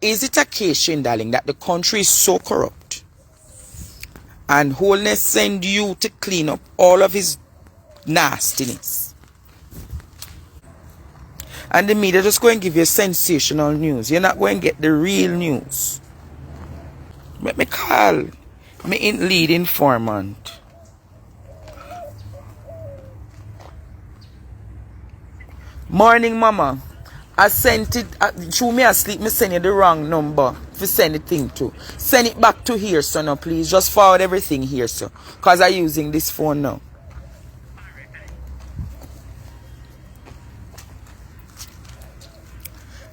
Is it a case, Shane darling, that the country is so corrupt and Wholeness send you to clean up all of his nastiness? And the media just go and give you sensational news. You're not going to get the real news. Let me call me lead informant. Morning, mama. I sent it, through me asleep, me send you the wrong number to send the thing to. Send it back to here, so now, please. Just forward everything here, so. Because I'm using this phone now.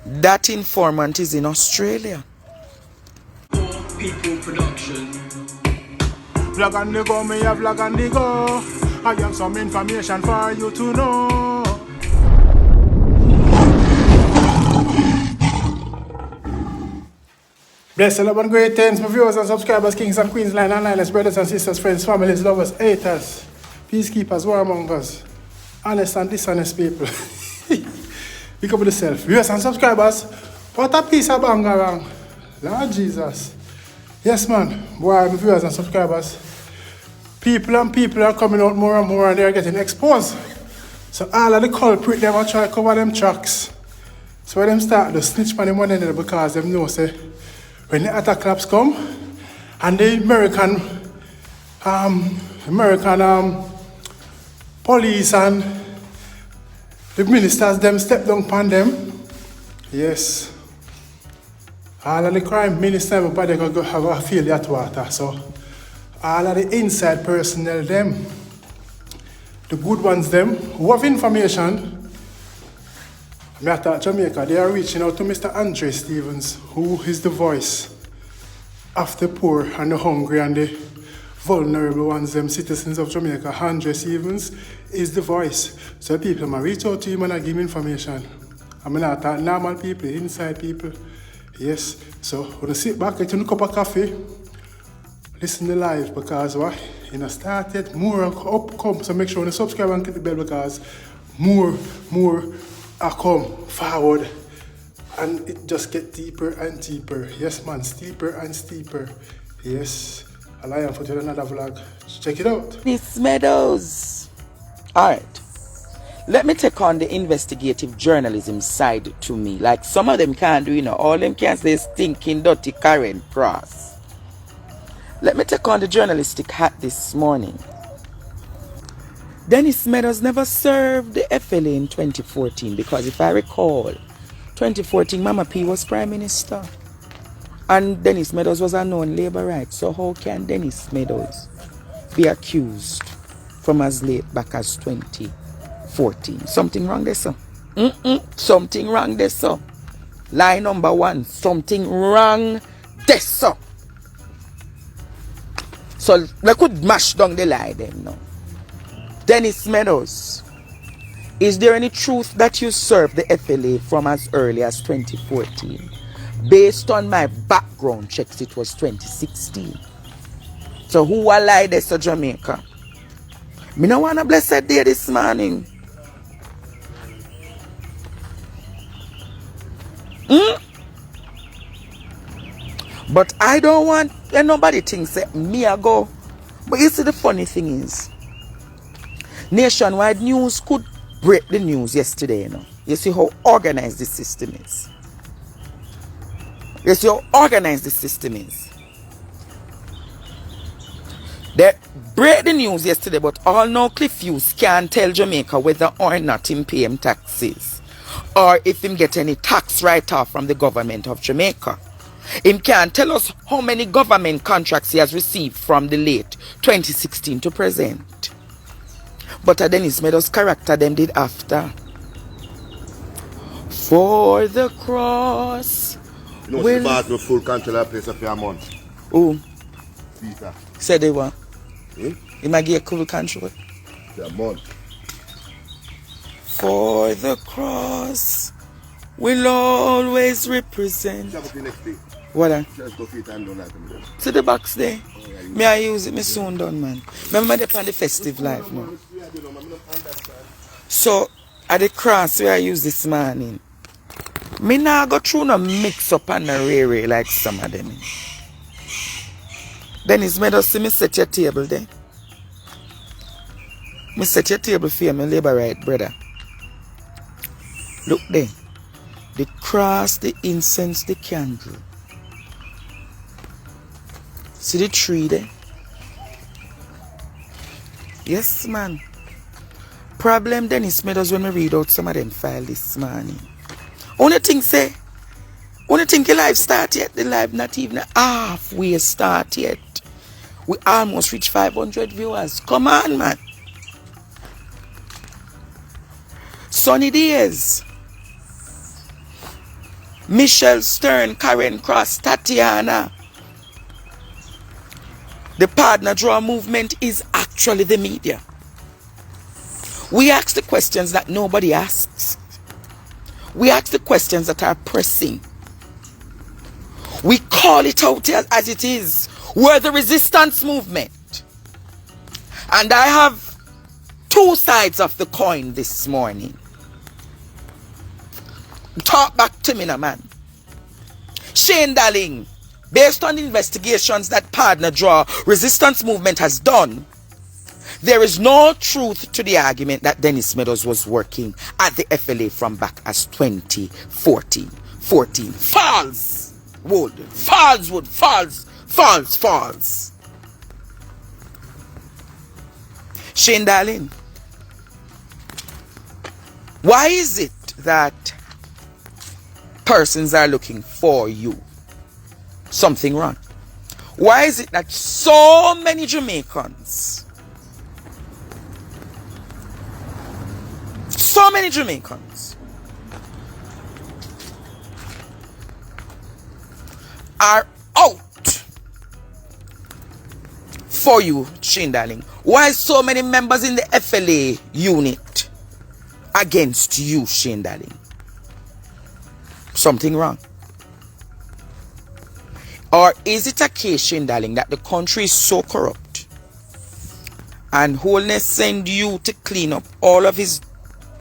That informant is in Australia. People production. Vlog and the go, me a vlog and the go. I have some information for you to know. Bless love and great things, my viewers and subscribers, kings and queens, line and liners, brothers and sisters, friends, families, lovers, haters, peacekeepers, warmongers, honest and dishonest people. Pick up with yourself. Viewers and subscribers, what a piece of bangarang. Lord Jesus. Yes, man. Boy, my viewers and subscribers, people are coming out more and more and they are getting exposed. So all of the culprit, them are trying to cover them tracks. So when them start to snitch on them one another because them know, say, when the attack claps come and the American police and the ministers them step down upon them, yes, all of the crime minister everybody go have a feel that water. So all of the inside personnel them, the good ones them who have information. Me at Jamaica, they are reaching out to Mr. Andre Stevens, who is the voice of the poor and the hungry and the vulnerable ones, them citizens of Jamaica. Andre Stevens is the voice. So people might reach out to him and give him information. I mean, not talk normal people, inside people. Yes. So when you sit back, get a cup of coffee, listen to live because what? You know, started, more up come. So make sure you subscribe and click the bell because more I come forward and it just get deeper and deeper. Yes, man, steeper and steeper. Yes, I'll lie for another vlog. Check it out. Miss Meadows. Alright. Let me take on the investigative journalism side to me. Like some of them can't do, you know, all them can say stinking, dirty, Karen Cross. Let me take on the journalistic hat this morning. Dennis Meadows never served the FLA in 2014 because if I recall, 2014 Mama P was Prime Minister and Dennis Meadows was a known labor right. So how can Dennis Meadows be accused from as late back as 2014? Something wrong there, sir. Something wrong there, sir. Lie number one, something wrong there, sir. So they could mash down the lie then now. Dennis Meadows, is there any truth that you served the FLA from as early as 2014? Based on my background checks, it was 2016. So who will lie this to Jamaica? Me no want a blessed day this morning. But I don't want nobody thinks that me I go. But you see the funny thing is, Nationwide News could break the news yesterday, you know. You see how organized the system is. You see how organized the system is. They break the news yesterday, but all no Cliff Hughes can't tell Jamaica whether or not him pay him taxes or if him get any tax write-off from the government of Jamaica. Him can't tell us how many government contracts he has received from the late 2016 to present. But Dennis Meadows' character them did after. For the cross. You know, she bought no full control of place for a month. Who? Peter. Said they were. He might get full control. For a month. For the cross will always represent. What? Just go fit and do that. See the box there? Me I use it, me soon done, man. Remember they on the festive life now. So at the cross where I use this morning, Me nah go through no mix up and no rare like some of them. Dennis, me just see me set your table there. Me set your table for you, my labor right, brother. Look there. The cross, the incense, the candle. See the tree there? Yes, man. Problem Dennis made us when we read out some of them file this morning. Only thing say, only thing your life start yet. The life not even halfway start yet. We almost reach 500 viewers. Come on, man. Sunny days. Michelle Stern, Karen Cross, Tatiana. The partner draw movement is actually the media. We ask the questions that nobody asks. We ask the questions that are pressing. We call it out as it is. We're the resistance movement. And I have two sides of the coin this morning. Talk back to me now, man. Shane Darling, based on investigations that Partner Draw Resistance Movement has done, there is no truth to the argument that Dennis Meadows was working at the FLA from back as 2014. False! Wood. False wood. False. False. False. Shane Darling, why is it that persons are looking for you? Something wrong. Why is it that so many Jamaicans are out for you, Shane Darling? Why so many members in the FLA unit against you, Shane Darling? Something wrong. Or is it a case, Shane Darling, that the country is so corrupt and Wholeness send you to clean up all of his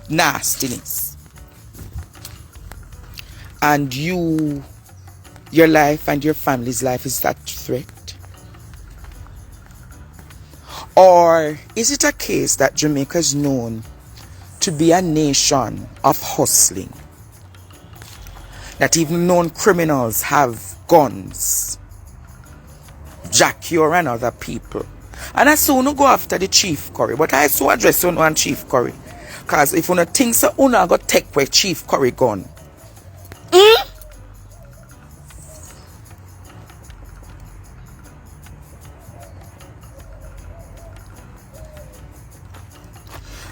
nastiness, and your life and your family's life is that threat? Or is it a case that Jamaica is known to be a nation of hustling, that even known criminals have guns, Jack you and other people? And I saw no go after the Chief Curry, but I saw address you on Chief Curry. Because if you think so, you go take where Chief Curry gun.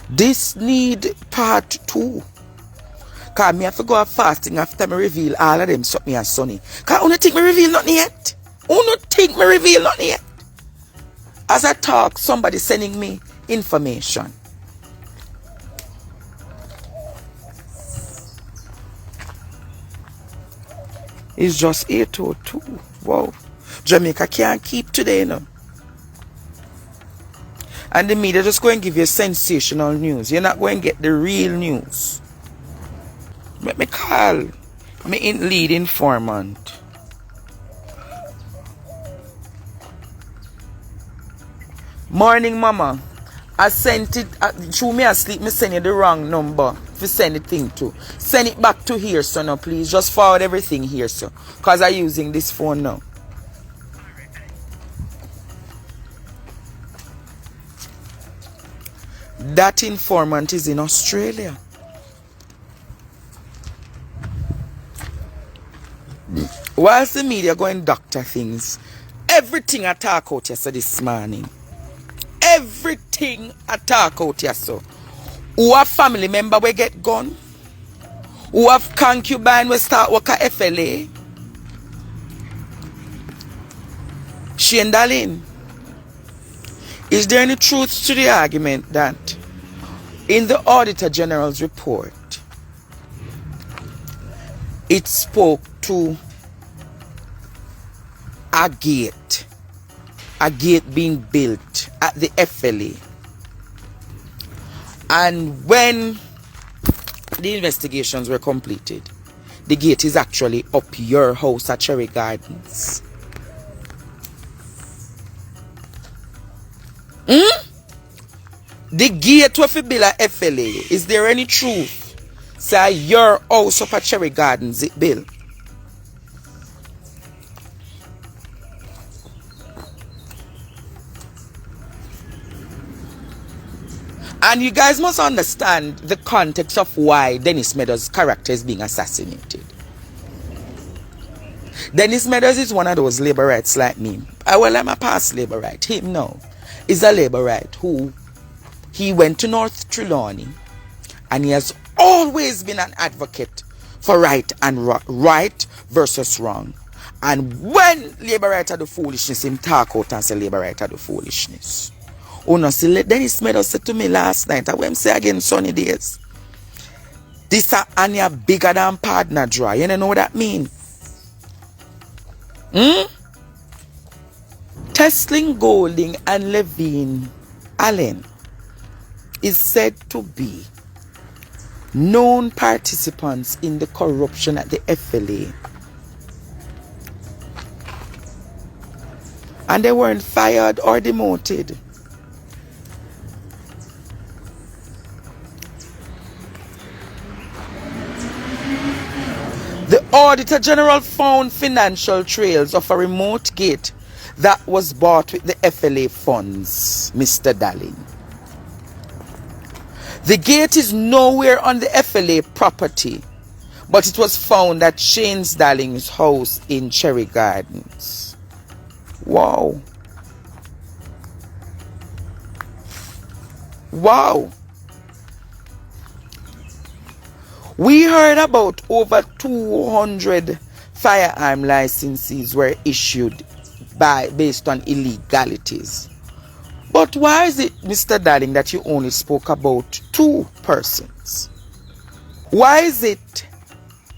This need part 2. Because me have to go a fasting after me reveal all of them something and sunny. Because you don't think me reveal nothing yet? You don't think me reveal nothing yet? As I talk, somebody sending me information. It's just 8:02. Wow. Jamaica can't keep today, you know. And the media just go and give you sensational news. You're not going to get the real news. Let me call me lead informant. Morning, mama. I sent it, through me asleep, me send you the wrong number to send the thing to. Send it back to here, so now, please. Just forward everything here, so. Because I'm using this phone now. That informant is in Australia. Whilst the media go and doctor things, everything I talk out yesterday this morning, everything I talk out yesterday, who have family member we get gone, who have concubine we start work at FLA. Shane Darling, is there any truth to the argument that in the Auditor General's report it spoke to a gate being built at the FLA, and when the investigations were completed, the gate is actually up your house at Cherry Gardens? The gate with the bill at FLA, is there any truth? Say your house up at Cherry Gardens it bill. And you guys must understand the context of why Dennis Meadows' character is being assassinated. Dennis Meadows is one of those labor rights like me. Well, I'm a past labor right. Him now is a labor right who he went to North Trelawney and he has always been an advocate for right and right versus wrong. And when labor right are the foolishness, him talk out and say labor right are the foolishness. Oh no, see, Dennis Meadows said to me last night, I will say again sunny days. This are Anya bigger than partner dry. You know what that mean? Tesling Golding and Levine Allen is said to be known participants in the corruption at the FLA. And they weren't fired or demoted. The Auditor General found financial trails of a remote gate that was bought with the FLA funds, Mr. Darling. The gate is nowhere on the FLA property, but it was found at Shane's Darling's house in Cherry Gardens. Wow. Wow. We heard about over 200 firearm licenses were issued based on illegalities. But why is it, Mr. Darling, that you only spoke about 2 persons? Why is it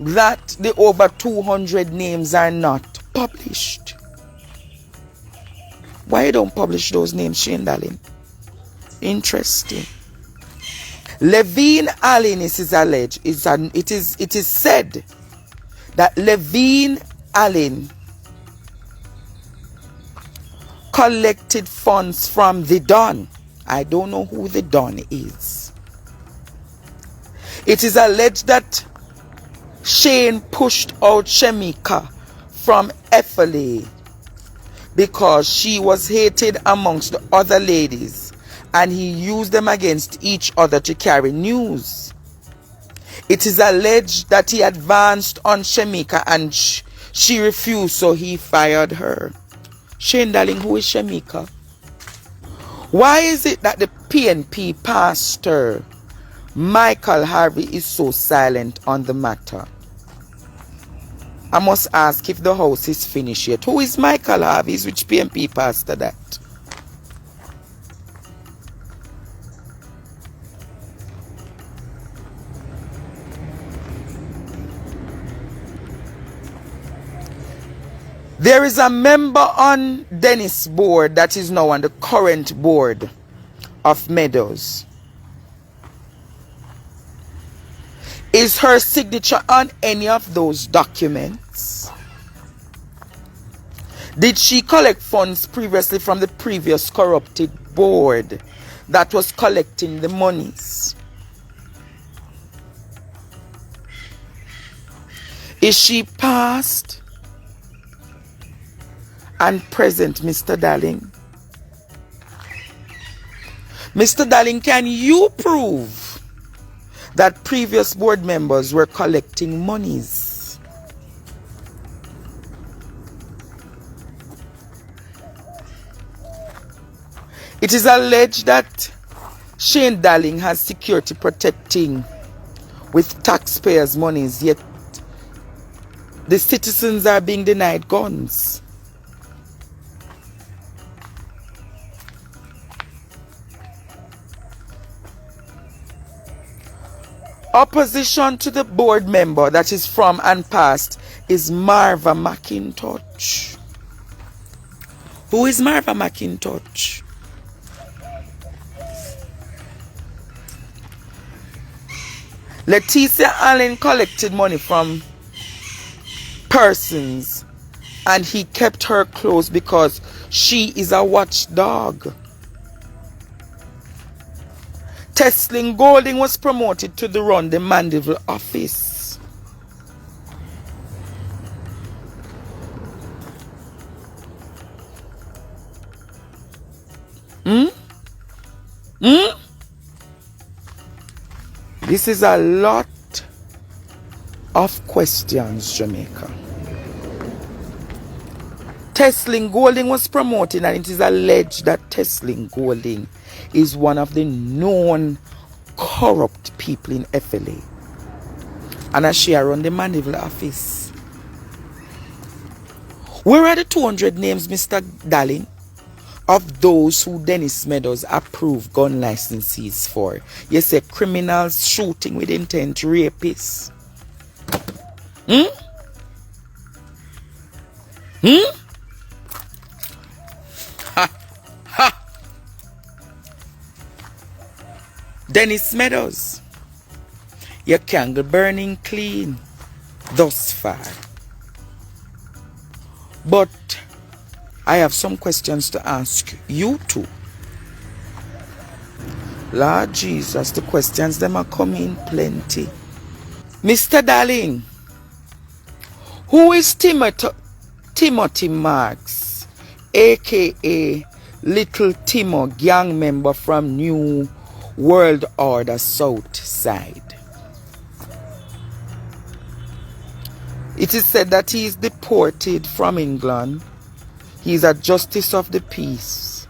that the over 200 names are not published? Why you don't publish those names, Shane Darling? Interesting. Levine Allen is alleged. It is said that Levine Allen collected funds from the Don. I don't know who the Don is. It is alleged that Shane pushed out Jamaica from FLA because she was hated amongst the other ladies, and he used them against each other to carry news. It is alleged that he advanced on Jamaica and she refused, so he fired her. Shane Darling, who is Jamaica? Why is it that the PNP pastor Michael Harvey is so silent on the matter? I must ask if the house is finished yet. Who is Michael Harvey? Is which PNP pastor that? There is a member on Dennis' board that is now on the current board of Meadows. Is her signature on any of those documents? Did she collect funds previously from the previous corrupted board that was collecting the monies? Is she past and present, Mr. Darling? Mr. Darling, can you prove that previous board members were collecting monies? It is alleged that Shane Darling has security protecting with taxpayers' monies, yet the citizens are being denied guns. Opposition to the board member that is from and past is Marva McIntosh. Who is Marva McIntosh? Leticia Allen collected money from persons, and he kept her close because she is a watchdog. Tesling Golding was promoted to run the Mandeville office. This is a lot of questions, Jamaica. Tesling Golding was promoted, and it is alleged that Tesling Golding is one of the known corrupt people in FLA. And as she run the Mandeville office. Where are the 200 names, Mr. Darling, of those who Dennis Meadows approved gun licenses for? You say criminals, shooting with intent, rapists. Dennis Meadows, your candle burning clean thus far. But I have some questions to ask you too. Lord Jesus, the questions them are coming plenty. Mr. Darling, who is Timothy Marks, aka Little Timo, gang member from New World Order South Side? It is said that he is deported from England. He is a justice of the peace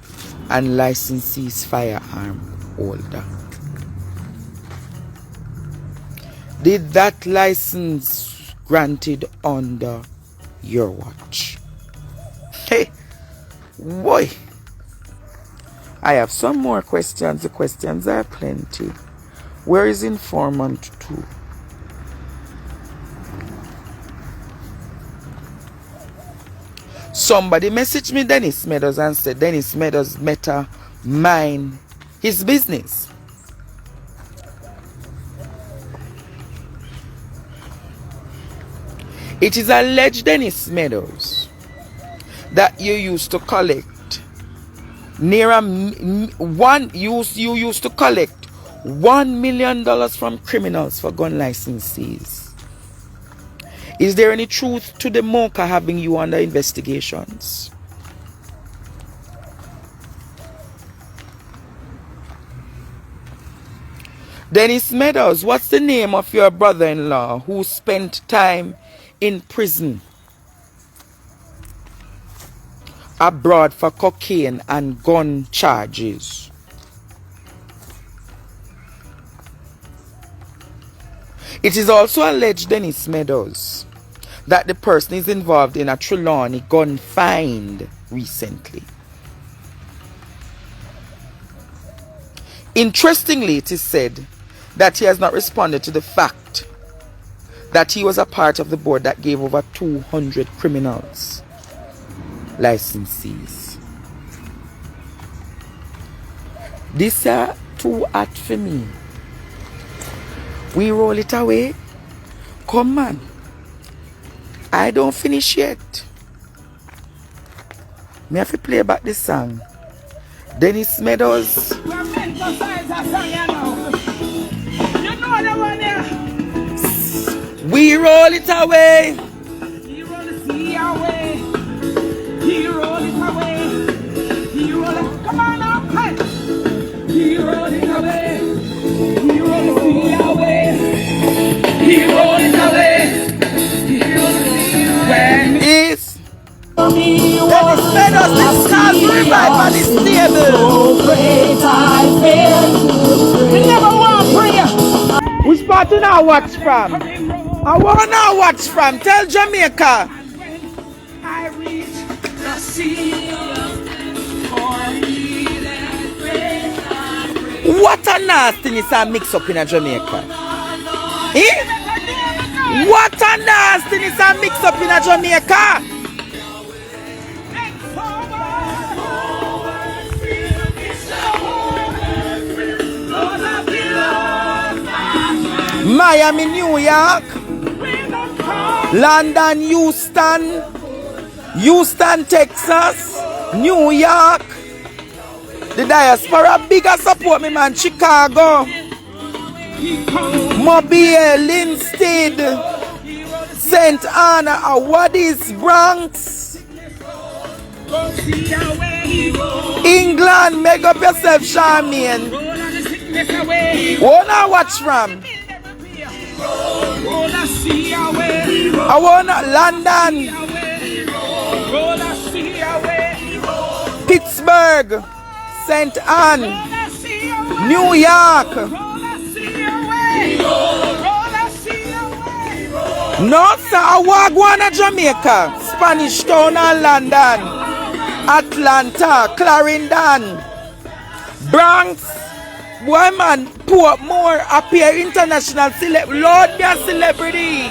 and licensees firearm holder. Did that license granted under your watch? Hey, boy. I have some more questions. The questions are plenty. Where is informant 2? Somebody messaged me Dennis Meadows and said Dennis Meadows better mind his business. It is alleged, Dennis Meadows, that you used to collect you used to collect $1 million from criminals for gun licenses. Is there any truth to the Mocha having you under investigations? Dennis Meadows, what's the name of your brother-in-law who spent time in prison abroad for cocaine and gun charges? It is also alleged, Dennis Meadows, that the person is involved in a Trelawney gun find recently. Interestingly, it is said that he has not responded to the fact that he was a part of the board that gave over 200 criminals licenses. These are too hot for me. We roll it away. Come on. I don't finish yet. Me have to play back this song. Dennis Meadows. We roll it away. He roll the sea away. He roll it away. He roll it. Come on now, hey. He roll it away. He roll the sea away. He roll it away. He roll the sea away. When is Dennis Meadows, this cause revival is stable. So great I feel. We never want prayer. Which part you now watch from? I want to watch from. Tell Jamaica. I reach the sea for me that great. What a nastiness I mix up in a Jamaica. Eh? What a nastiness I mix up in a Jamaica. Miami, New York. London, Houston, Texas, New York. The diaspora bigger support me, man. Chicago, Mobile, Linstead, St. Anna, Awadis, Bronx, England. Make up yourself, Charmaine. Wanna watch from? I wanna London, Pittsburgh, St. Anne, New York. No, sir, I want to Jamaica, Spanish Town and London, Atlanta, Clarendon, Bronx. Boy, man, Portmore, appear international Lord, be a celebrity.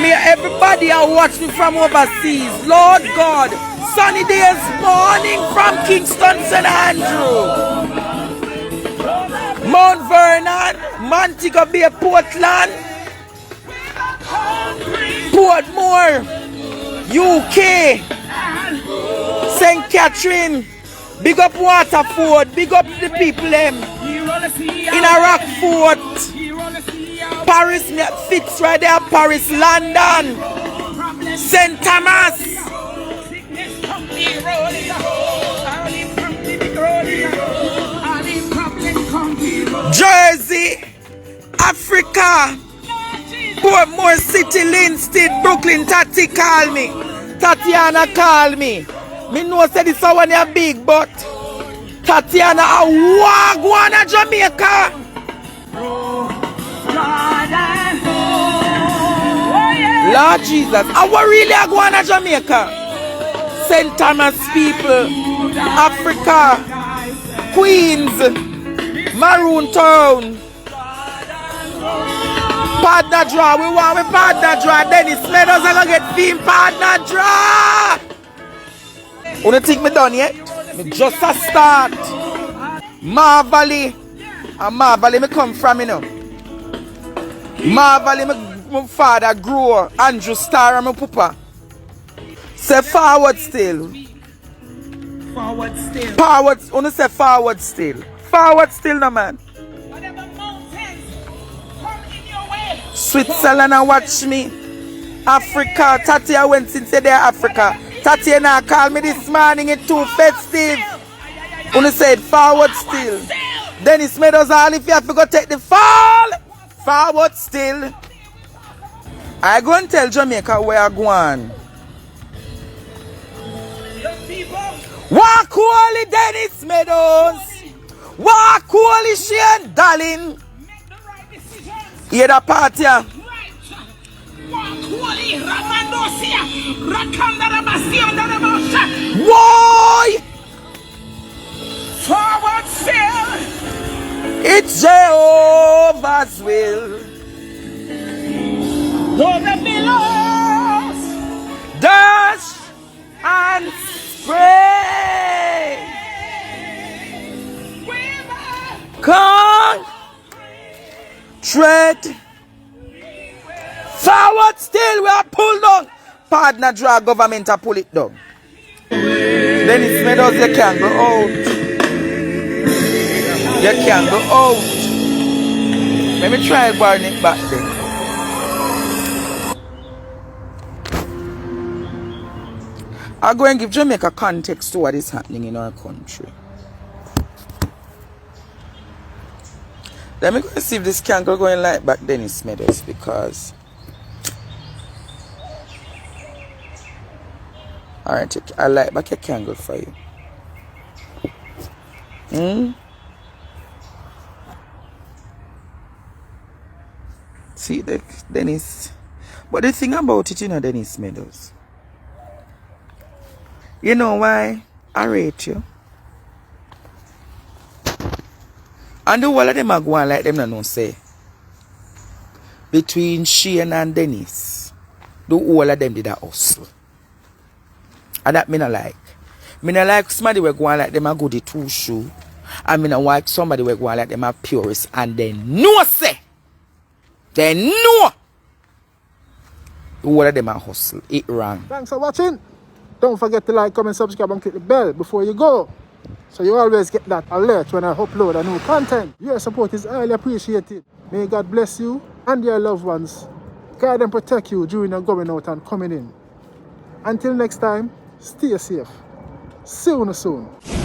Me, everybody I watch me from overseas. Lord God, sunny days morning from Kingston, St. Andrew, Mount Vernon, Montego Bay, Portland, Portmore, UK, St. Catherine. Big up Waterford, big up the people in a Rockford, Paris, fits right there, Paris, London, St. Thomas, Jersey, Africa, Portmore City, Linstead, Brooklyn. Tati call me, Tatiana call me. Me know say this one is big, but Tatiana a wagwana Jamaica. Lord Jesus, I really a wagwana Jamaica. St. Thomas people, Africa, Queens, Maroon Town, partner draw. We want we partner draw. Dennis Meadows are gonna get theme partner draw. You don't think me done yet? Me just a start. Marvally. And Marvally me come from, you know. Marvally my father grew up. Andrew Star and my papa. Say forward still. Forward still. Forward. You say forward still. Forward still, no man. Whatever mountains come in your way. Switzerland and watch me. Africa. Tati I went since there Africa. Tatiana called me this morning, it's too festive. When said forward still. Dennis Meadows all if you have to go take the fall. Forward still. I go and tell Jamaica where I go on. Walk holy Dennis Meadows. Walk holy Shane Darling. Hear the party. Why? Forward still. It's Jehovah's will. Over billows. Dash and spray. Come. Tread. Forward still, we are pulled down. Partner draw government to pull it down. Dennis Meadows, you can't go out. You can't go out. Let me try burn it back then. I'll go and give Jamaica context to what is happening in our country. Let me go and see if this can go and light back Dennis Meadows because. Alright, I light back a candle for you. See the Dennis. But the thing about it, you know, Dennis Meadows. You know why I rate you? And the whole of them are going like them no say. Between Shane and Dennis, the whole of them did a hustle. And that me not like. Me not like somebody we going like them a goody two shoe. And me not like somebody we going like them a purist and they know say. They know. All of them are hustle. It wrong. Thanks for watching. Don't forget to like, comment, subscribe and click the bell before you go, so you always get that alert when I upload a new content. Your support is highly appreciated. May God bless you and your loved ones. Guide and protect you during your going out and coming in. Until next time, stay safe. See you soon.